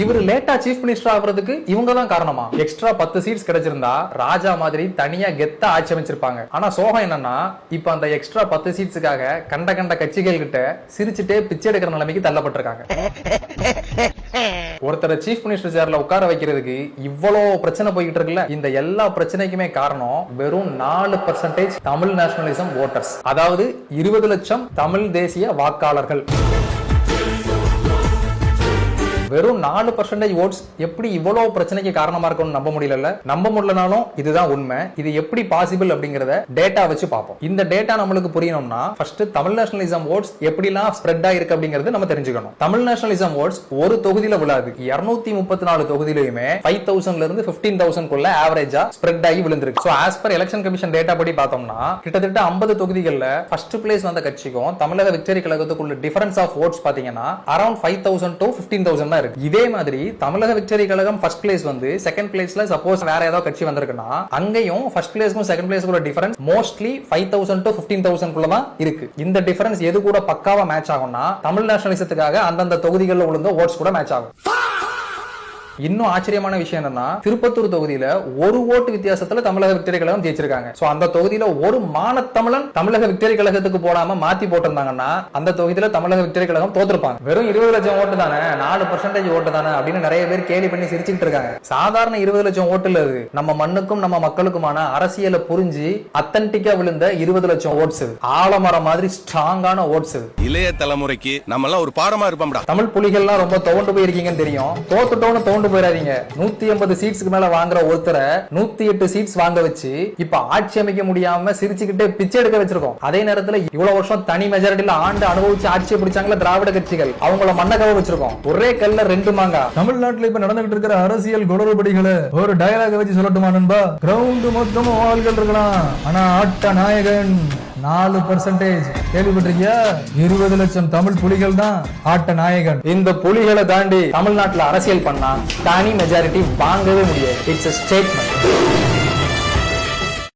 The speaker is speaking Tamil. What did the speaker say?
இவர் லேட்டா சீஃப் மினிஸ்டர் ஆகிறதுக்கு இவங்க தான் காரணமா? எக்ஸ்ட்ரா 10 சீட்ஸ் கிடைச்சிருந்தா ராஜா மாதிரி தனியா கெத்தா ஆட்சி அமைச்சிருப்பாங்க. ஆனா சோகம் என்னன்னா, இப்ப அந்த எக்ஸ்ட்ரா 10 சீட்ஸுக்காக கண்ட கண்ட கட்சிகள் கிட்ட சிரிச்சுட்டே பிச்சை எடுக்கிற நிலைமைக்கு தள்ளப்பட்டிருக்காங்க. ஒருத்தரை சீஃப் மினிஸ்டர் சேர்ல உட்கார வைக்கிறதுக்கு இவ்வளவு பிரச்சனை போய்கிட்டு இருக்குல்ல. இந்த எல்லா பிரச்சனைக்குமே காரணம் வெறும் 4% தமிழ் நேஷனலிசம் ஓட்டர்ஸ், அதாவது 20 லட்சம் தமிழ் தேசிய வாக்காளர்கள். வெறும் 4% ஓட்ஸ் எப்படி இவ்வளவு பிரச்சனைக்கு காரணமா இருக்கும்னு நம்ப முடியல. நம்ப முடியலனாலும் இதுதான் உண்மை. இது எப்படி பாசிபிள் அப்படிங்கறத டேட்டா வச்சு பார்ப்போம். இந்த டேட்டா நம்மளுக்கு புரியணும்னா ஃபர்ஸ்ட் தமிழ் நேஷனலிசம் ஓட்ஸ் எப்படிலாம் ஸ்ப்ரெட் ஆயிருக்கு அப்படிங்கறது நம்ம தெரிஞ்சுக்கணும். தமிழ் நேஷனலிசம் ஓட்ஸ் ஒரு தொகுதியில விழாது. 234 தொகுதியிலுமே 5000 இருந்து 15000 குள்ள ஆவரேஜா ஸ்ப்ரெட் ஆகி விழுந்திருக்கு. So as per election commission data படி பார்த்தோம்னா கிட்டத்தட்ட 50 தொகுதிகள்ல ஃபர்ஸ்ட் பிளேஸ் வந்த கட்சிக்கும் தமிழக விக்டரி கழகத்துக்குள்ள டிஃபரன்ஸ் ஆஃப் ஓட்ஸ் பாத்தீங்கன்னா அரௌண்ட் 5000 to 15000 இதே மாதிரி Tamilaga victory Kazhagam first place வந்து செகண்ட் பிளேஸ்ல சப்போஸ் வேற ஏதாவது கட்சி வந்திருக்குன்னா அங்கேயும் ஃபர்ஸ்ட் பிளேஸ்க்கும் செகண்ட் பிளேஸ்க்குள்ள டிஃபரன்ஸ் மோஸ்ட்லி 5000 to 15000 குள்ள தான் இருக்கு. இந்த டிஃபரன்ஸ் எது கூட பக்காவா மேட்ச் ஆகும்னா தமிழ் நேஷனலிசத்துக்காக அந்தந்த தொகுதிகளில் விழுந்த ஓட்ஸ் கூட மேட்ச் ஆகும். இன்னும் ஆச்சரியமான விஷயம் என்னன்னா, திருப்பத்தூர் தொகுதியில ஒரு ஓட்டு வித்தியாசத்துல தமிழக விக்டரி கழகம் ஜெயிச்சிருக்காங்க. சோ அந்த தொகுதியில ஒரு மானத்தமிழன் தமிழக விக்டரி கழகத்துக்கு போடாம மாத்தி போட்டிருந்தாங்கன்னா அந்த தொகுதியில தமிழக விக்டரி கழகம் தோத்துருப்பாங்க. வெறும் 20 லட்சம் ஓட்டு தானே, 4% ஓட்டு தானே அப்படின்னு நிறைய பேர் கேலி பண்ணி சிரிச்சுட்டு இருக்காங்க. சாதாரண 20 லட்சம் ஓட்டு இல்ல, அது நம்ம மண்ணுக்கும் நம்ம மக்களுக்குமான அரசியலை புரிஞ்சு அத்தன்டிக்கா விழுந்த 20 லட்சம் ஓட்ஸ். ஆலமரம் மாதிரி ஸ்ட்ராங்கான ஓட்ஸ். இளைய தலைமுறைக்கு நம்ம எல்லாம் ஒரு பாடமா இருப்போம்டா. தமிழ் புலிகள்லாம் ரொம்ப தோண்டு போயிருக்கீங்கன்னு தெரியும். தோத்துட்டோன்னு போயிடாதீங்க. 150 சீட்ஸ்க்கு மேல வாங்குற ஒருத்தரை 108 சீட்ஸ் வாங்க வச்சு இப்ப ஆட்சி அமைக்க முடியாம சிரிச்சுக்கிட்டே பிச்சை எடுக்க வச்சிருக்கோம். அதே நேரத்துல இவ்வளவு வருஷம் தனி மெஜாரிட்டியில ஆண்டு அனுபவிச்சு ஆட்சியை பிடிச்சாங்களா திராவிட கட்சிகள், அவங்கள மண்ணகவ வச்சிருக்கோம். ஒரே கல்ல 2 மாங்காய். தமிழ்நாட்டுல இப்ப நடந்துகிட்டு இருக்கிற அரசியல் குளறுபடிகளை ஒரு டயலாக வச்சு சொல்லட்டுமா நண்பா? கிரவுண்ட் மொத்தமும் ஆள்கள் இருக்கலாம், ஆனா ஆட்ட நாயகன் 4%. கேள்விப்பட்டிருக்கியா? 20 லட்சம் தமிழ் புலிகள் தான் ஆட்ட நாயகன். இந்த புலிகளை தாண்டி தமிழ்நாட்டுல அரசியல் பண்ணா தனி மெஜாரிட்டி வாங்கவே முடியாது. It's a statement.